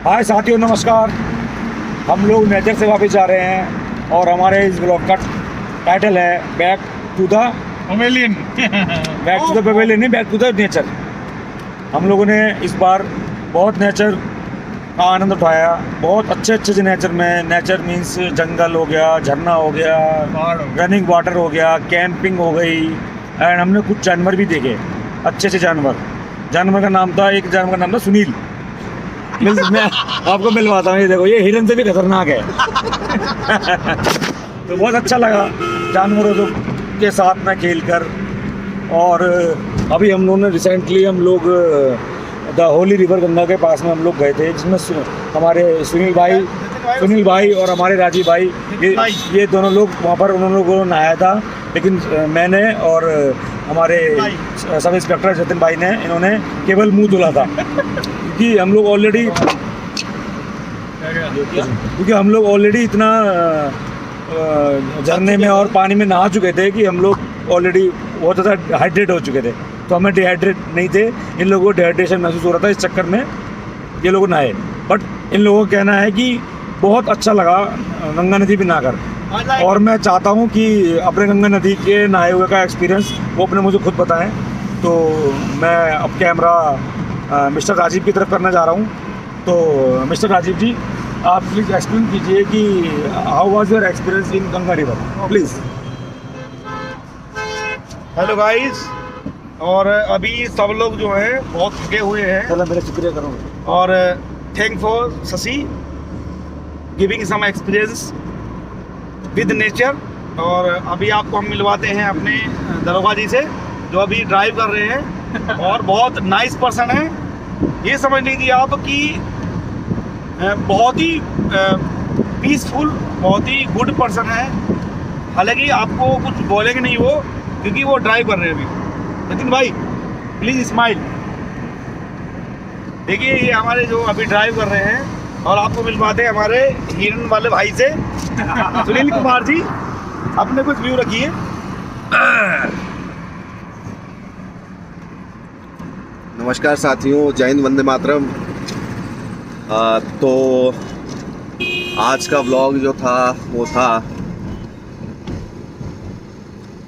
हाय साथियों, नमस्कार। हम लोग नेचर से वापस जा रहे हैं और हमारे इस ब्लॉग का टाइटल है back to the pavilion. Back to the pavilion नहीं, बैक टू द नेचर। हम लोगों ने इस बार बहुत नेचर का आनंद उठाया, बहुत अच्छे से नेचर में। नेचर मीन्स जंगल हो गया, झरना हो गया, रनिंग वाटर हो गया, कैंपिंग हो गई, एंड हमने कुछ जानवर भी देखे, अच्छे जानवर का नाम था, एक जानवर का नाम था सुनील। मैं आपको मिलवाता हूँ, ये देखो, ये हिरन से भी खतरनाक है। तो बहुत अच्छा लगा जानवरों के साथ में खेलकर। और अभी हम लोगों ने recently the Holi river Ganga के पास में हम लोग गए थे, जिसमें हमारे सुनील भाई और हमारे राजीव भाई, ये दोनों लोग वहाँ पर उन लोगों ने नहाया था। लेकिन मैंने और हमारे सब इंस्पेक्टर जतिन भाई ने, इन्होंने केवल मुंह धुला था, क्योंकि हम लोग ऑलरेडी इतना झरने में और पानी में नहा चुके थे कि हम लोग ऑलरेडी बहुत ज़्यादा हाइड्रेट हो चुके थे। तो हमें डिहाइड्रेट नहीं थे, इन लोगों को डिहाइड्रेशन महसूस हो रहा था, इस चक्कर में ये लोग नहाए। बट इन लोगों का कहना है कि बहुत अच्छा लगा गंगा नदी में नहाकर। और मैं चाहता हूँ कि अपने गंगा नदी के नहाए हुए का एक्सपीरियंस वो अपने मुझे खुद बताएं। तो मैं अब कैमरा मिस्टर राजीव की तरफ करना जा रहा हूँ। तो मिस्टर राजीव जी, आप प्लीज़ एक्सप्लेन कीजिए कि how was your experience in Ganga river, please. Hello guys, और अभी सब लोग जो हैं बहुत थके हुए हैं। चलो, मेरा शुक्रिया करूँगा। और thank for Shashi giving some experience with nature. और अभी आपको हम मिलवाते हैं अपने दरोगा जी से, जो अभी ड्राइव कर रहे हैं और बहुत नाइस पर्सन है। ये समझ लीजिए आप कि बहुत ही पीसफुल, बहुत ही गुड पर्सन है। हालांकि आपको कुछ बोलेंगे नहीं वो, क्योंकि वो ड्राइव कर रहे हैं अभी। नितिन भाई प्लीज स्माइल। देखिए, ये हमारे जो अभी ड्राइव कर रहे हैं, और आपको मिलवाते हैं हमारे हिरन वाले भाई से, सुनील कुमार जी। अपने कुछ व्यू रखिए। नमस्कार साथियों, जय हिंद, वंदे मातरम। तो आज का व्लॉग जो था वो था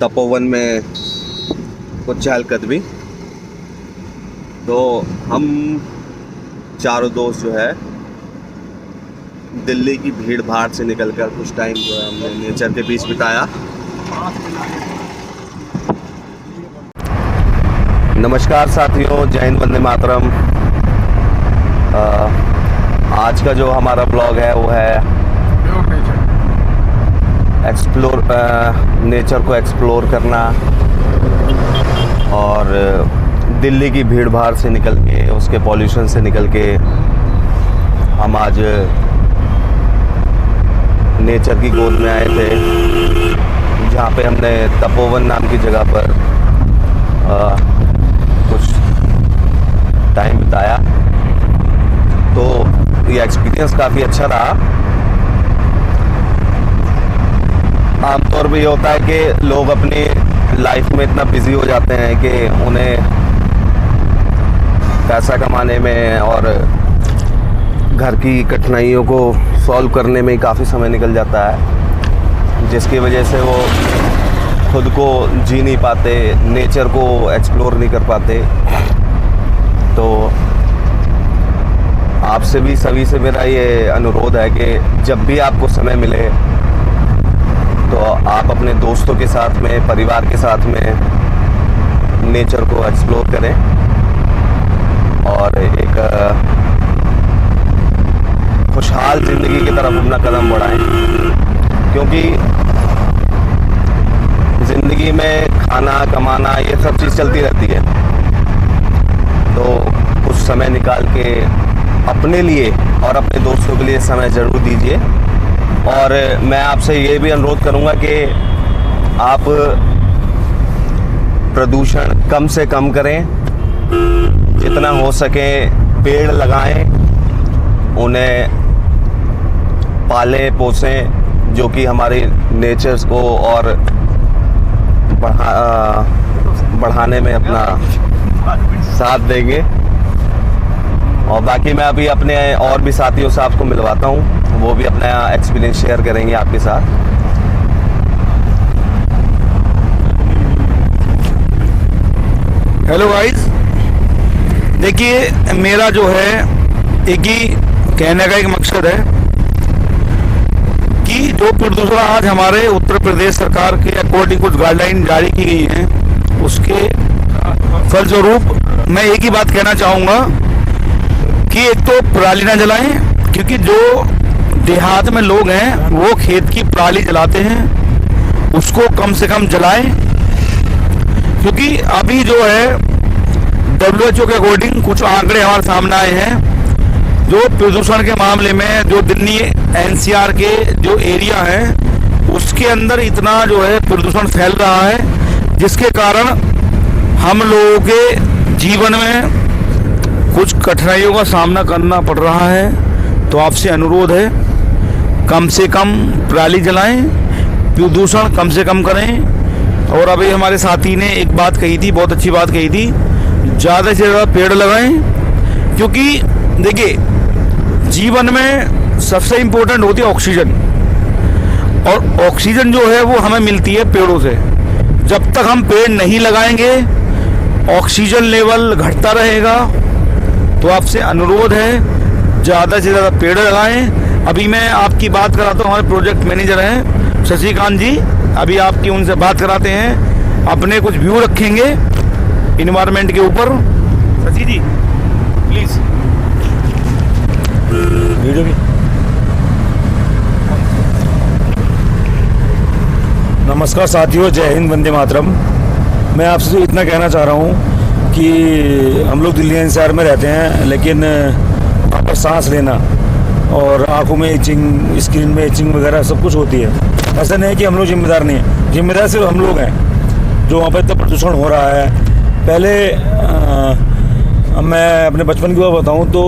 तपोवन में कुछ चहलकदमी। तो हम चारों दोस्त जो है दिल्ली की भीड़ भाड़ से निकलकर कुछ टाइम जो है हमने नेचर के बीच बिताया। नमस्कार साथियों, जय हिंद, वंदे मातरम। आज का जो हमारा ब्लॉग है वो है एक्सप्लोर, नेचर को एक्सप्लोर करना। और दिल्ली की भीड़ भाड़ से निकल के, उसके पॉल्यूशन से निकल के हम आज नेचर की गोद में आए थे, जहाँ पे हमने तपोवन नाम की जगह पर कुछ टाइम बिताया। तो ये एक्सपीरियंस काफ़ी अच्छा रहा। आमतौर पर ये होता है कि लोग अपनी लाइफ में इतना बिजी हो जाते हैं कि उन्हें पैसा कमाने में और घर की कठिनाइयों को सॉल्व करने में काफ़ी समय निकल जाता है, जिसकी वजह से वो खुद को जी नहीं पाते, नेचर को एक्सप्लोर नहीं कर पाते। तो आपसे भी, सभी से मेरा ये अनुरोध है कि जब भी आपको समय मिले तो आप अपने दोस्तों के साथ में, परिवार के साथ में नेचर को एक्सप्लोर करें और एक खुशहाल ज़िंदगी की तरफ अपना कदम बढ़ाएं। क्योंकि ज़िंदगी में खाना, कमाना, ये सब चीज़ चलती रहती है। तो कुछ समय निकाल के अपने लिए और अपने दोस्तों के लिए समय ज़रूर दीजिए। और मैं आपसे ये भी अनुरोध करूँगा कि आप प्रदूषण कम से कम करें, जितना हो सके पेड़ लगाएं, उन्हें पालें पोसें, जो कि हमारे नेचर्स को और बढ़ाने में अपना साथ देंगे। और बाकी मैं अभी अपने और भी साथियों से आपको मिलवाता हूँ, वो भी अपना एक्सपीरियंस शेयर करेंगे आपके साथ। हेलो गाइस, देखिए मेरा जो है एक ही कहने का एक मकसद है कि जो प्रदूषण आज हमारे उत्तर प्रदेश सरकार के अकॉर्डिंग कुछ गाइडलाइन जारी की गई हैं, उसके फलस्वरूप मैं एक ही बात कहना चाहूँगा कि एक तो पराली ना जलाएं, क्योंकि जो देहात में लोग हैं वो खेत की पराली जलाते हैं, उसको कम से कम जलाएं। क्योंकि अभी जो है WHO के अकॉर्डिंग कुछ आंकड़े हमारे सामने आए हैं, जो प्रदूषण के मामले में जो दिल्ली NCR के जो एरिया है उसके अंदर इतना जो है प्रदूषण फैल रहा है, जिसके कारण हम लोगों के जीवन में कुछ कठिनाइयों का सामना करना पड़ रहा है। तो आपसे अनुरोध है, कम से कम पराली जलाएं, प्रदूषण कम से कम करें। और अभी हमारे साथी ने एक बात कही थी, बहुत अच्छी बात कही थी, ज़्यादा से ज़्यादा पेड़ लगाएं, क्योंकि देखिए जीवन में सबसे इम्पोर्टेंट होती है ऑक्सीजन, और ऑक्सीजन जो है वो हमें मिलती है पेड़ों से। जब तक हम पेड़ नहीं लगाएंगे ऑक्सीजन लेवल घटता रहेगा। तो आपसे अनुरोध है ज़्यादा से ज़्यादा पेड़ लगाएं। अभी मैं आपकी बात कराता हूँ, हमारे प्रोजेक्ट मैनेजर हैं शशिकांत जी, अभी आपकी उनसे बात कराते हैं, अपने कुछ व्यू रखेंगे इन्वायरमेंट के ऊपर। शशि जी प्लीज़ वीडियो भी। नमस्कार साथियों, जय हिंद, वंदे मातरम। मैं आपसे इतना कहना चाह रहा हूँ कि हम लोग दिल्ली NCR में रहते हैं, लेकिन वहाँ पर सांस लेना और आंखों में इचिंग, स्क्रीन में इचिंग वगैरह सब कुछ होती है। ऐसा नहीं है कि हम लोग जिम्मेदार नहीं हैं, जिम्मेदार सिर्फ हम लोग हैं जो वहाँ पर इतना प्रदूषण हो रहा है। पहले मैं अपने बचपन की बात बताऊँ तो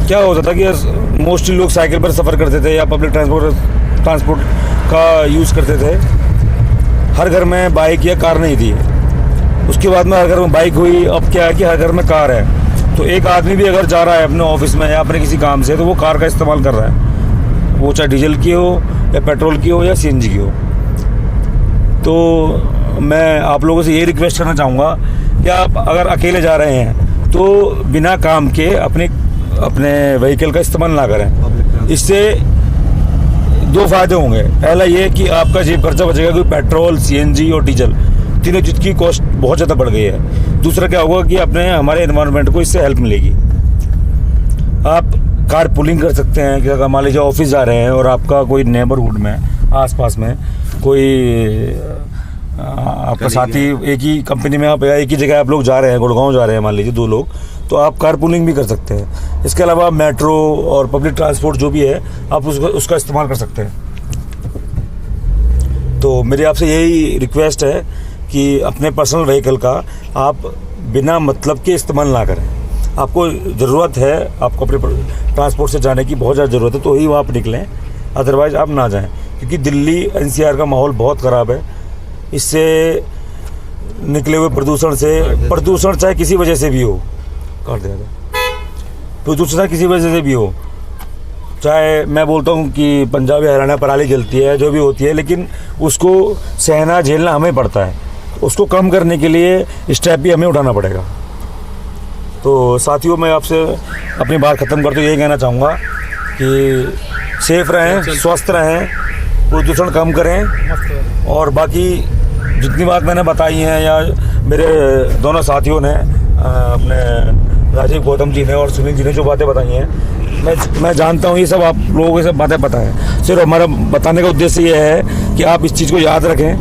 क्या होता था कि मोस्टली लोग साइकिल पर सफ़र करते थे या पब्लिक ट्रांसपोर्ट का यूज़ करते थे। हर घर में बाइक या कार नहीं थी। उसके बाद में हर घर में बाइक हुई। अब क्या है कि हर घर में कार है। तो एक आदमी भी अगर जा रहा है अपने ऑफिस में या अपने किसी काम से, तो वो कार का इस्तेमाल कर रहा है, वो चाहे डीजल की हो या पेट्रोल की हो या CNG की हो। तो मैं आप लोगों से ये रिक्वेस्ट करना चाहूँगा कि आप अगर अकेले जा रहे हैं तो बिना काम के अपने व्हीकल का इस्तेमाल ना करें। इससे दो फायदे होंगे। पहला ये कि आपका जेब खर्चा बचेगा, क्योंकि पेट्रोल, CNG और डीजल तीनों चीज़ की कॉस्ट बहुत ज़्यादा बढ़ गई है। दूसरा क्या होगा कि अपने हमारे एनवायरनमेंट को इससे हेल्प मिलेगी। आप कार पुलिंग कर सकते हैं कि अगर मान लीजिए ऑफिस जा रहे हैं और आपका कोई नेबरहुड में आसपास में कोई आपका साथी एक ही कंपनी में, आप एक ही जगह आप लोग जा रहे हैं, गुड़गांव जा रहे हैं मान लीजिए 2 लोग, तो आप कार पुलिंग भी कर सकते हैं। इसके अलावा मेट्रो और पब्लिक ट्रांसपोर्ट जो भी है आप उसका इस्तेमाल कर सकते हैं। तो मेरी आपसे यही रिक्वेस्ट है कि अपने पर्सनल व्हीकल का आप बिना मतलब के इस्तेमाल ना करें। आपको ज़रूरत है, आपको अपने ट्रांसपोर्ट से जाने की बहुत ज़्यादा ज़रूरत है, तो ही वो आप निकलें, अदरवाइज़ आप ना जाएं। क्योंकि दिल्ली NCR का माहौल बहुत ख़राब है। इससे निकले हुए प्रदूषण चाहे किसी वजह से भी हो, काट दिया था, प्रदूषण चाहे किसी वजह से भी हो, चाहे मैं बोलता हूँ कि पंजाब या हरियाणा पराली जलती है, जो भी होती है, लेकिन उसको सहना झेलना हमें पड़ता है। उसको कम करने के लिए स्टेप भी हमें उठाना पड़ेगा। तो साथियों, मैं आपसे अपनी बात ख़त्म करते हुए यही कहना चाहूँगा कि सेफ रहें, स्वस्थ रहें, प्रदूषण कम करें। और बाकी जितनी बात मैंने बताई हैं या मेरे दोनों साथियों ने, अपने राजीव गौतम जी ने और सुनील जी ने जो बातें बताई हैं, मैं जानता हूँ ये सब आप लोगों को सब बातें पता है। सिर्फ हमारा बताने का उद्देश्य ये है कि आप इस चीज़ को याद रखें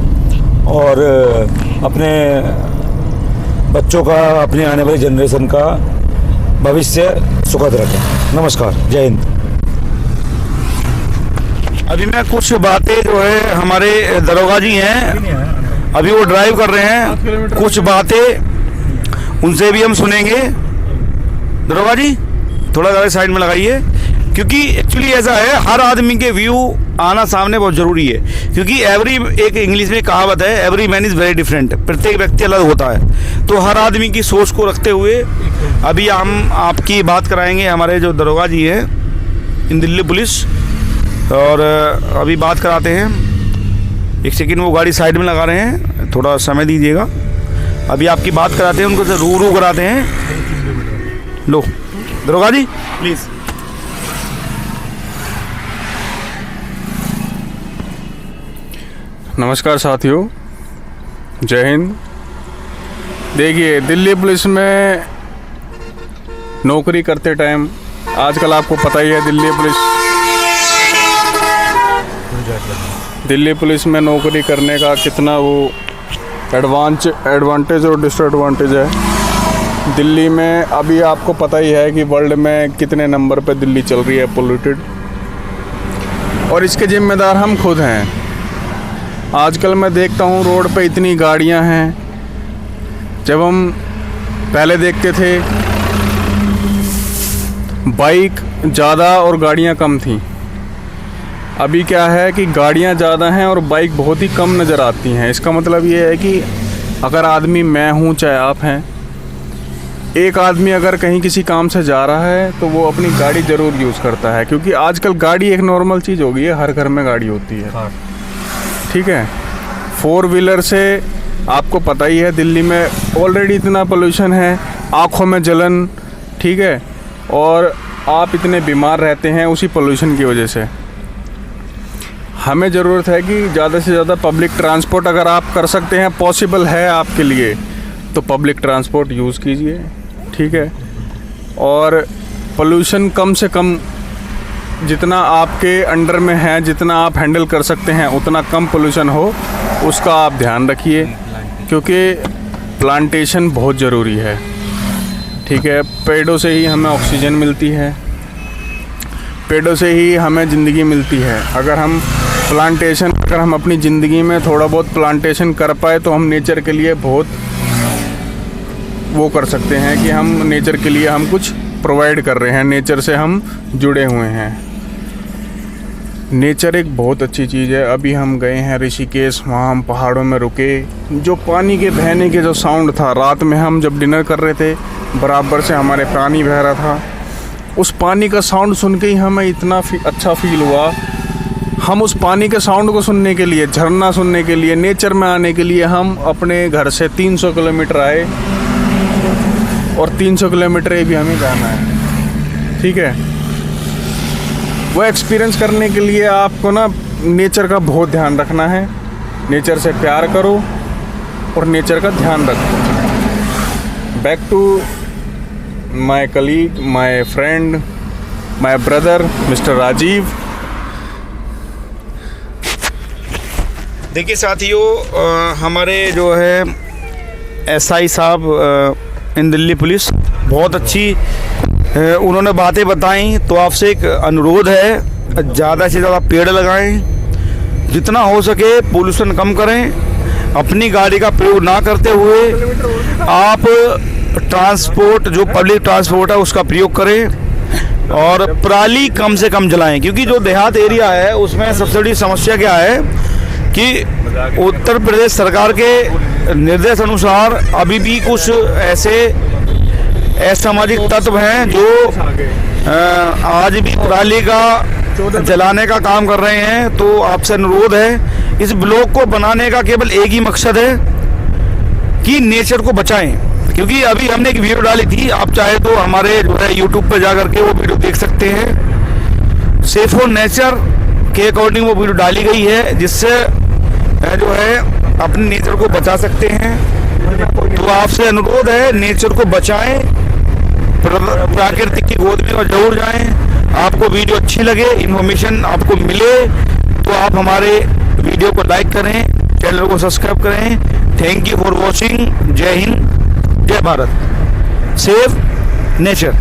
और अपने बच्चों का, अपने आने वाली जनरेशन का भविष्य सुखद रखें। नमस्कार, जय हिंद। अभी मैं कुछ बातें जो है, हमारे दरोगा जी हैं, अभी वो ड्राइव कर रहे हैं, कुछ बातें उनसे भी हम सुनेंगे। दरोगा जी थोड़ा ज़्यादा साइड में लगाइए, क्योंकि एक्चुअली ऐसा है, हर आदमी के व्यू आना सामने बहुत ज़रूरी है, क्योंकि एक इंग्लिश में कहावत है, every man is very different, प्रत्येक व्यक्ति अलग होता है। तो हर आदमी की सोच को रखते हुए अभी हम आपकी बात कराएंगे हमारे जो दरोगा जी हैं इन दिल्ली पुलिस, और अभी बात कराते हैं। एक सेकंड, वो गाड़ी साइड में लगा रहे हैं, थोड़ा समय दीजिएगा। अभी आपकी बात कराते हैं, उनको से रू कराते हैं। लो दरोगा जी प्लीज़। नमस्कार साथियों, जय हिंद। देखिए, दिल्ली पुलिस में नौकरी करते टाइम आजकल आपको पता ही है दिल्ली पुलिस में नौकरी करने का कितना वो एडवांटेज और डिसएडवांटेज है। दिल्ली में अभी आपको पता ही है कि वर्ल्ड में कितने नंबर पे दिल्ली चल रही है पोल्यूटेड, और इसके जिम्मेदार हम खुद हैं। आजकल मैं देखता हूँ रोड पे इतनी गाड़ियाँ हैं। जब हम पहले देखते थे बाइक ज़्यादा और गाड़ियाँ कम थीं, अभी क्या है कि गाड़ियाँ ज़्यादा हैं और बाइक बहुत ही कम नज़र आती हैं। इसका मतलब ये है कि अगर आदमी, मैं हूँ चाहे आप हैं, एक आदमी अगर कहीं किसी काम से जा रहा है तो वो अपनी गाड़ी ज़रूर यूज़ करता है, क्योंकि आजकल गाड़ी एक नॉर्मल चीज़ हो गई है, हर घर में गाड़ी होती है। ठीक है, 4 व्हीलर से आपको पता ही है दिल्ली में ऑलरेडी इतना पोल्यूशन है, आँखों में जलन, ठीक है, और आप इतने बीमार रहते हैं उसी पोल्यूशन की वजह से। हमें ज़रूरत है कि ज़्यादा से ज़्यादा पब्लिक ट्रांसपोर्ट अगर आप कर सकते हैं, पॉसिबल है आपके लिए, तो पब्लिक ट्रांसपोर्ट यूज़ कीजिए, ठीक है। और पोल्यूशन कम से कम जितना आपके अंडर में है, जितना आप हैंडल कर सकते हैं, उतना कम पोल्यूशन हो, उसका आप ध्यान रखिए, क्योंकि प्लांटेशन बहुत ज़रूरी है, ठीक है। पेड़ों से ही हमें ऑक्सीजन मिलती है, पेड़ों से ही हमें ज़िंदगी मिलती है। अगर हम अपनी ज़िंदगी में थोड़ा बहुत प्लांटेशन कर पाए तो हम नेचर के लिए बहुत वो कर सकते हैं कि हम नेचर के लिए हम कुछ प्रोवाइड कर रहे हैं, नेचर से हम जुड़े हुए हैं। नेचर एक बहुत अच्छी चीज़ है। अभी हम गए हैं ऋषिकेश, वहाँ हम पहाड़ों में रुके, जो पानी के बहने के जो साउंड था, रात में हम जब डिनर कर रहे थे बराबर से हमारे पानी बह रहा था, उस पानी का साउंड सुन के ही हमें इतना अच्छा फील हुआ। हम उस पानी के साउंड को सुनने के लिए, झरना सुनने के लिए, नेचर में आने के लिए हम अपने घर से 300 किलोमीटर आए, और 300 किलोमीटर भी हमें जाना है, ठीक है। वो एक्सपीरियंस करने के लिए आपको ना नेचर का बहुत ध्यान रखना है। नेचर से प्यार करो और नेचर का ध्यान रखो। Back to my colleague, my friend, my brother mister Rajiv. देखिए साथियों, हमारे जो है एसआई साहब इन दिल्ली पुलिस बहुत अच्छी उन्होंने बातें बताई। तो आपसे एक अनुरोध है, ज़्यादा से ज़्यादा पेड़ लगाएं, जितना हो सके पोल्यूशन कम करें, अपनी गाड़ी का प्रयोग ना करते हुए आप ट्रांसपोर्ट, जो पब्लिक ट्रांसपोर्ट है उसका प्रयोग करें, और पराली कम से कम जलाएं। क्योंकि जो देहात एरिया है उसमें सबसे बड़ी समस्या क्या है कि उत्तर प्रदेश सरकार के निर्देश अनुसार अभी भी कुछ ऐसे असामाजिक तत्व हैं जो आज भी पराली का जलाने का काम कर रहे हैं। तो आपसे अनुरोध है, इस ब्लॉग को बनाने का केवल एक ही मकसद है कि नेचर को बचाएं। क्योंकि अभी हमने एक वीडियो डाली थी, आप चाहे तो हमारे जो है यूट्यूब पर जा करके वो वीडियो देख सकते हैं। सेफ फॉर नेचर के अकॉर्डिंग वो वीडियो डाली गई है, जिससे जो है अपने नेचर को बचा सकते हैं। तो आपसे अनुरोध है, नेचर को बचाएं, प्राकृतिक की गोद में जरूर जाएं। आपको वीडियो अच्छी लगे, इन्फॉर्मेशन आपको मिले, तो आप हमारे वीडियो को लाइक करें, चैनल को सब्सक्राइब करें। Thank you for watching. जय हिंद, जय भारत। Save nature.